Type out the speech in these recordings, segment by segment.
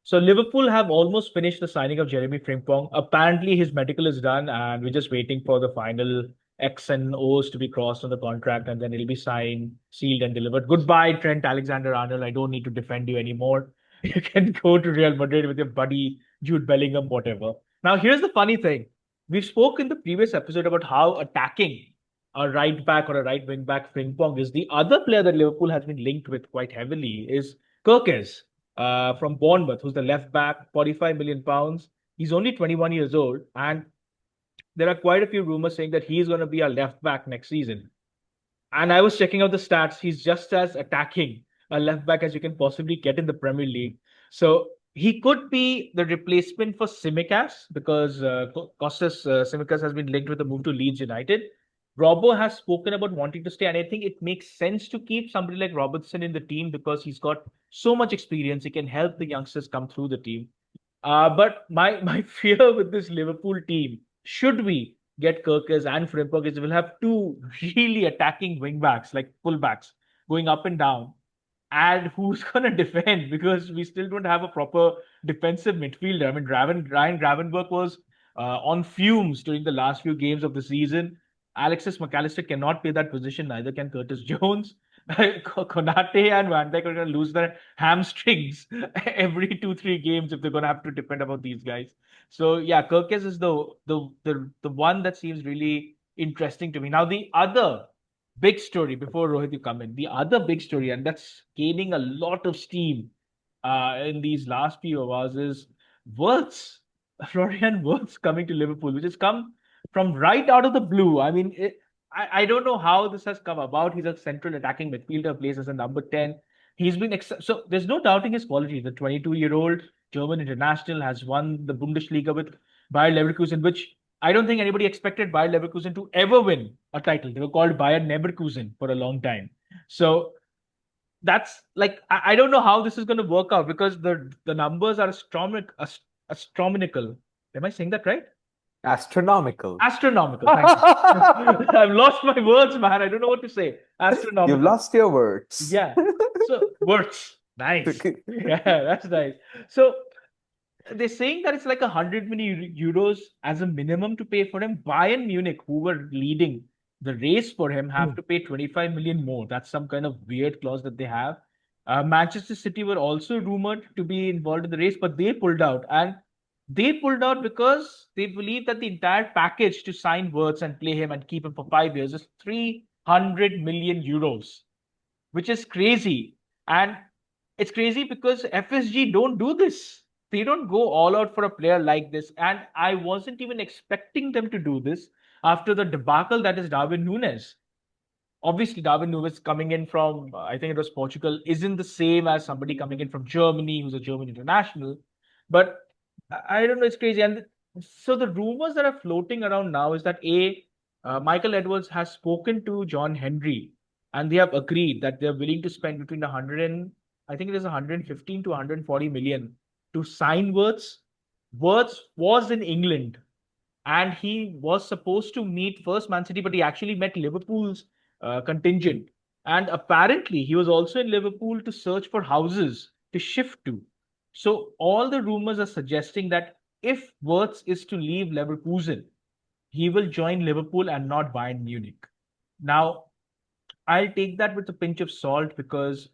So Liverpool have almost finished the signing of Jeremy Frimpong. Apparently, his medical is done, and we're just waiting for the final X and O's to be crossed on the contract, and then it'll be signed, sealed, and delivered. Goodbye, Trent Alexander-Arnold. I don't need to defend you anymore. You can go to Real Madrid with your buddy Jude Bellingham, whatever. Now, here's the funny thing: we've spoke in the previous episode about how attacking a right back or a right wing back Frimpong is. The other player that Liverpool has been linked with quite heavily is Kirkes from Bournemouth, who's the left back, 45 million pounds. He's only 21 years old, and there are quite a few rumors saying that he's going to be a left back next season. And I was checking out the stats. He's just as attacking a left back as you can possibly get in the Premier League. So he could be the replacement for Simicas because Kostas Simicas has been linked with a move to Leeds United. Robbo has spoken about wanting to stay, and I think it makes sense to keep somebody like Robertson in the team because he's got so much experience. He can help the youngsters come through the team. But my fear with this Liverpool team, should we get Kirkers and Frimpong, is we'll have two really attacking wing backs, like fullbacks, going up and down. And who's going to defend? Because we still don't have a proper defensive midfielder. I mean, Ryan Gravenberch was on fumes during the last few games of the season. Alexis McAllister cannot play that position, neither can Curtis Jones. Konate and Van Dijk are going to lose their hamstrings every 2-3 games if they're going to have to depend about these guys. So yeah, Kirkes is the one that seems really interesting to me. Now the other big story before Rohit you come in, the other big story, and that's gaining a lot of steam in these last few hours is Wirtz, Florian Wirtz coming to Liverpool, which has come from right out of the blue. I mean, I don't know how this has come about. He's a central attacking midfielder, plays as a number 10. He's been so there's no doubting his quality. The 22-year-old German international has won the Bundesliga with Bayer Leverkusen, which I don't think anybody expected Bayer Leverkusen to ever win a title. They were called Bayer Leverkusen for a long time. So that's like I don't know how this is going to work out because the numbers are astronomical. Am I saying that right? Astronomical. Astronomical. Thank you. I've lost my words, man. I don't know what to say. You've Astronomical. lost your words. Yeah. So words. Nice. Yeah, that's nice. So they're saying that it's like 100 million euros as a minimum to pay for him. Bayern Munich, who were leading the race for him, have to pay 25 million more. That's some kind of weird clause that they have. Manchester City were also rumored to be involved in the race, but they pulled out. And they pulled out because they believe that the entire package to sign Wirtz and play him and keep him for 5 years is 300 million euros, which is crazy. And it's crazy because FSG don't do this. They don't go all out for a player like this. And I wasn't even expecting them to do this after the debacle that is Darwin Nunes. Obviously, Darwin Nunes coming in from, I think it was Portugal, isn't the same as somebody coming in from Germany who's a German international. But I don't know, it's crazy. And so the rumors that are floating around now is that Michael Edwards has spoken to John Henry and they have agreed that they're willing to spend between 100 and I think it is 115 to 140 million to sign Wirtz. Wirtz was in England and he was supposed to meet first Man City, but he actually met Liverpool's contingent. And apparently, he was also in Liverpool to search for houses to shift to. So all the rumors are suggesting that if Wirtz is to leave Leverkusen, he will join Liverpool and not Bayern Munich. Now, I'll take that with a pinch of salt because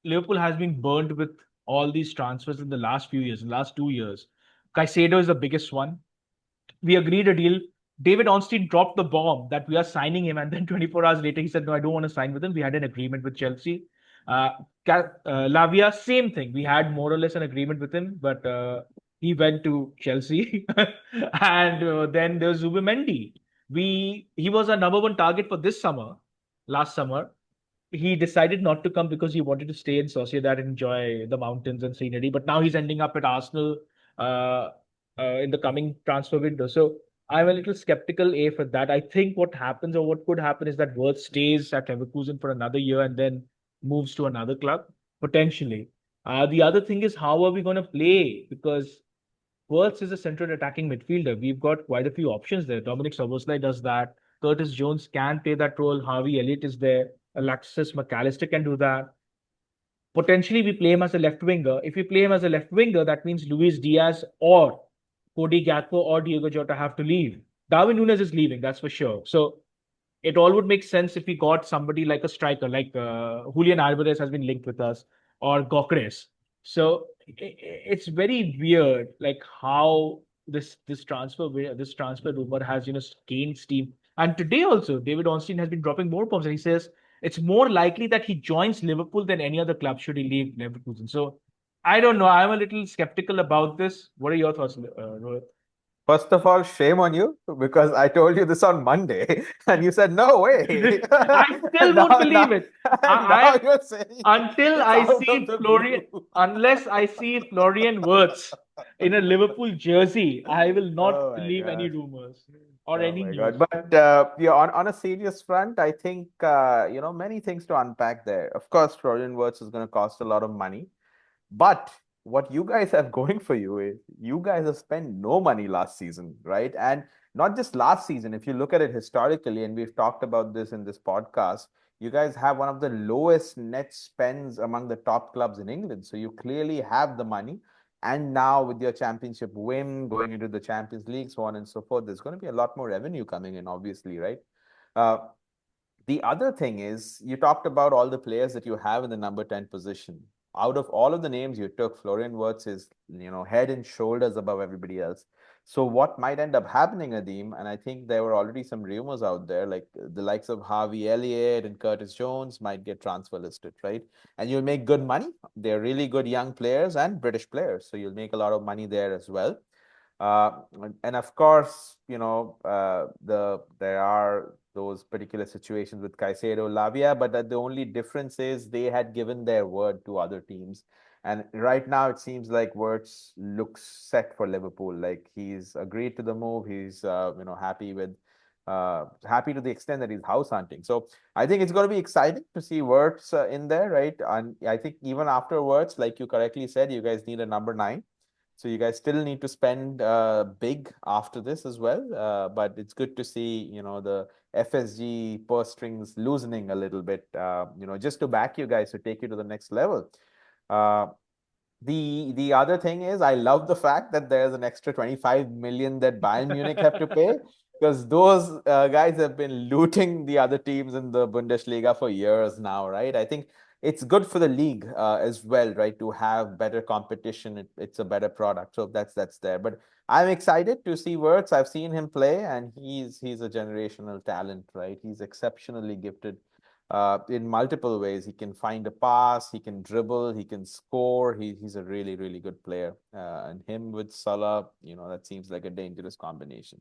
Liverpool has been burned with all these transfers in the last few years, in the last 2 years. Caicedo is the biggest one. We agreed a deal. David Ornstein dropped the bomb that we are signing him, and then 24 hours later, he said, "No, I don't want to sign with him." We had an agreement with Chelsea. Uh, Lavia, same thing. We had more or less an agreement with him, but he went to Chelsea. And then there's Zubimendi. He was our number one target for this summer, last summer. He decided not to come because he wanted to stay in Sociedad and enjoy the mountains and scenery. But now he's ending up at Arsenal uh, in the coming transfer window. So I'm a little skeptical, for that. I think what happens or what could happen is that Wirtz stays at Leverkusen for another year and then moves to another club, potentially. The other thing is, how are we going to play? Because Wirtz is a central attacking midfielder. We've got quite a few options there. Dominic Szoboszlai does that. Curtis Jones can play that role. Harvey Elliott is there. Alexis McAllister can do that. Potentially, we play him as a left winger. If we play him as a left winger, that means Luis Diaz or Cody Gakpo or Diego Jota have to leave. Darwin Núñez is leaving, that's for sure. So it all would make sense if we got somebody like a striker, like Julian Alvarez has been linked with us, or Gokres. So it's very weird, like how this transfer rumor has gained steam. And today also, David Ornstein has been dropping more bombs, and he says it's more likely that he joins Liverpool than any other club should he leave Leverkusen. So I don't know. I'm a little skeptical about this. What are your thoughts, Rohit? First of all, shame on you because I told you this on Monday and you said no way. I still And won't now, believe it. and I now you're saying until it's I out of see the Florian, blue. unless I see Florian Wirtz in a Liverpool jersey, I will not Oh my believe any God. rumors or Oh any my God. news. But yeah, on a serious front, I think many things to unpack there. Of course, Florian Wirtz is going to cost a lot of money. But what you guys have going for you is you guys have spent no money last season, right? And not just last season, if you look at it historically, and we've talked about this in this podcast, you guys have one of the lowest net spends among the top clubs in England. So you clearly have the money. And now with your championship win, going into the Champions League, so on and so forth, there's going to be a lot more revenue coming in, obviously, right? Uh, the other thing is, you talked about all the players that you have in the number 10 position. Out of all of the names you took, Florian Wirtz is, head and shoulders above everybody else. So what might end up happening, Adim, and I think there were already some rumors out there, like the likes of Harvey Elliott and Curtis Jones might get transfer listed, right? And you'll make good money. They're really good young players and British players, so you'll make a lot of money there as well. Uh, and of course, there are those particular situations with Caicedo, Lavia, but the only difference is they had given their word to other teams. And right now, it seems like Wirtz looks set for Liverpool. Like he's agreed to the move. He's happy to the extent that he's house hunting. So I think it's going to be exciting to see Wirtz in there, right? And I think even after Wirtz, like you correctly said, you guys need a number 9. So you guys still need to spend big after this as well. But it's good to see, the FSG purse strings loosening a little bit, just to back you guys to take you to the next level. Uh, the other thing is, I love the fact that there's an extra 25 million that Bayern Munich have to pay because those guys have been looting the other teams in the Bundesliga for years now, right? I think it's good for the league as well, right? To have better competition, it's a better product. So that's there. But I'm excited to see Wirtz. I've seen him play, and he's a generational talent, right? He's exceptionally gifted in multiple ways. He can find a pass, he can dribble, he can score. He's a really, really good player. And him with Salah, that seems like a dangerous combination.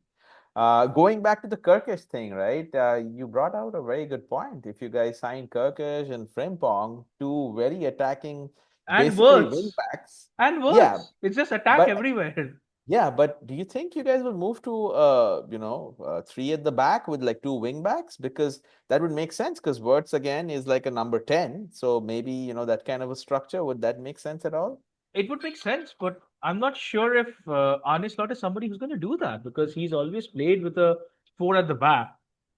Going back to the Kirkish thing, right? You brought out a very good point. If you guys sign Kirkish and Frimpong, two very attacking, And basically wing words. backs. And Yeah, words. It's just attack but everywhere. yeah, but do you think you guys will move to three at the back with like two wing backs? Because that would make sense because Wirtz again is like a number 10. So maybe, that kind of a structure, would that make sense at all? It would make sense, but I'm not sure if Arne Slot is somebody who's going to do that because he's always played with a four at the back.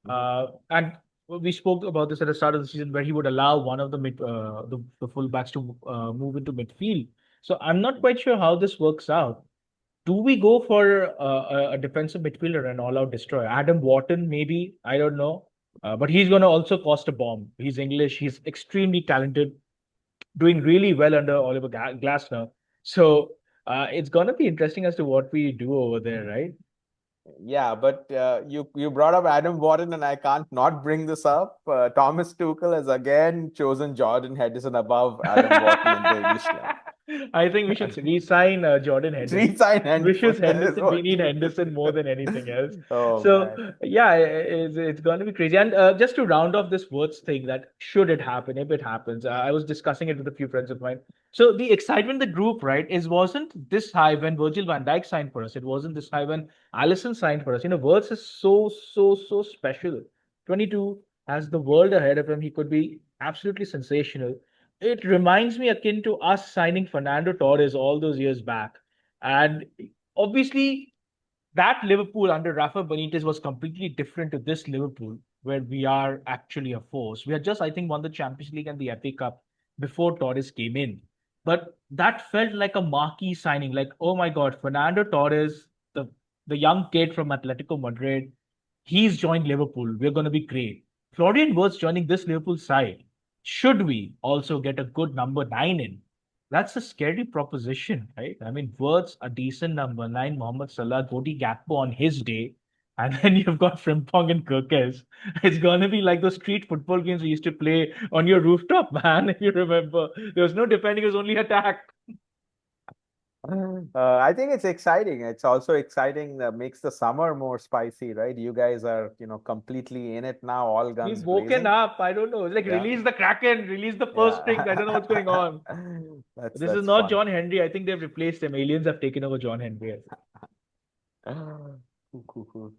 Mhm. And we spoke about this at the start of the season where he would allow one of the fullbacks to move into midfield. So I'm not quite sure how this works out. Do we go for a defensive midfielder and all-out destroyer? Adam Wharton, maybe. I don't know. But he's going to also cost a bomb. He's English. He's extremely talented, doing really well under Oliver Glasner. So it's going to be interesting as to what we do over there, right? Yeah, but you brought up Adam Warren, and I can't not bring this up. Thomas Tuchel has again chosen Jordan Henderson above Adam Wharton in the English club. I think we should re-sign Jordan Henderson. Resign We and should that is Henderson. We what need you Henderson more than anything else. Oh So man. yeah, it's going to be crazy. And just to round off this words thing, that should it happen, if it happens, I was discussing it with a few friends of mine. So the excitement in the group, right, wasn't this high when Virgil van Dijk signed for us. It wasn't this high when Allison signed for us. Words is so special. 22 has the world ahead of him. He could be absolutely sensational. It reminds me akin to us signing Fernando Torres all those years back. And obviously, that Liverpool under Rafa Benitez was completely different to this Liverpool, where we are actually a force. We had just, I think, won the Champions League and the FA Cup before Torres came in. But that felt like a marquee signing. Like, oh my God, Fernando Torres, the young kid from Atletico Madrid, he's joined Liverpool. We're going to be great. Florian Wirtz joining this Liverpool side. Should we also get a good number nine in? That's a scary proposition, right? I mean, Wirtz, a decent number nine, Mohamed Salah, Cody Gakpo on his day, and then you've got Frimpong and Kirkes. It's gonna be like those street football games we used to play on your rooftop, man. If you remember, there was no defending; it was only attack. I think it's exciting. It's also exciting that makes the summer more spicy, right? You guys are, completely in it now, all We've guns woken blazing. up. I don't know. It's like Yeah. release the Kraken, release the first strings. I don't know what's going Yeah. on. That's This is that's not fun. John Henry. I think they've replaced him. Aliens have taken over John Henry. Cool, cool, cool.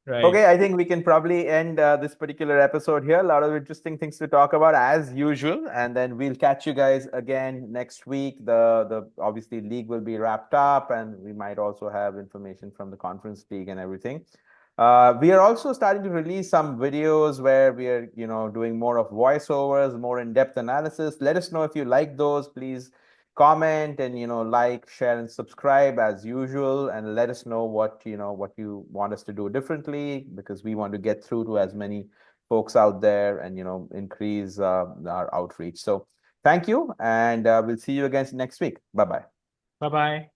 Right. Okay, I think we can probably end this particular episode here. A lot of interesting things to talk about as usual, and then we'll catch you guys again next week. The obviously league will be wrapped up, and we might also have information from the conference league and everything. We are also starting to release some videos where we are, doing more of voiceovers, more in-depth analysis. Let us know if you like those. Please comment and like, share, and subscribe as usual, and let us know what you want us to do differently, because we want to get through to as many folks out there and increase our outreach. So thank you, and we'll see you again next week. Bye bye. Bye bye.